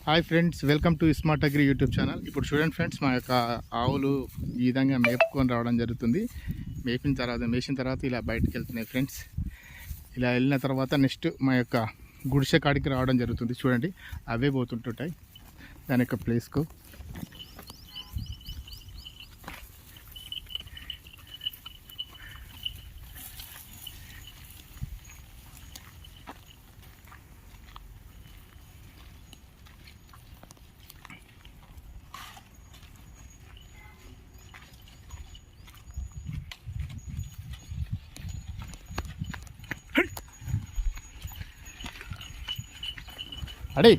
Hi friends, welcome to smart agri YouTube channel. ఇప్పుడు చూడండి friends, మా యొక్క ఆవులు ఈ విధంగా మేపుకొని రావడం జరుగుతుంది. మేసిన తర్వాత ఇలా బయటకు వెళ్తున్నాయి ఫ్రెండ్స్. ఇలా వెళ్ళిన తర్వాత నెక్స్ట్ మా యొక్క గుడిసె కాడికి రావడం జరుగుతుంది. చూడండి, అవే పోతుంటుంటాయి దాని యొక్క ప్లేస్కు. అడే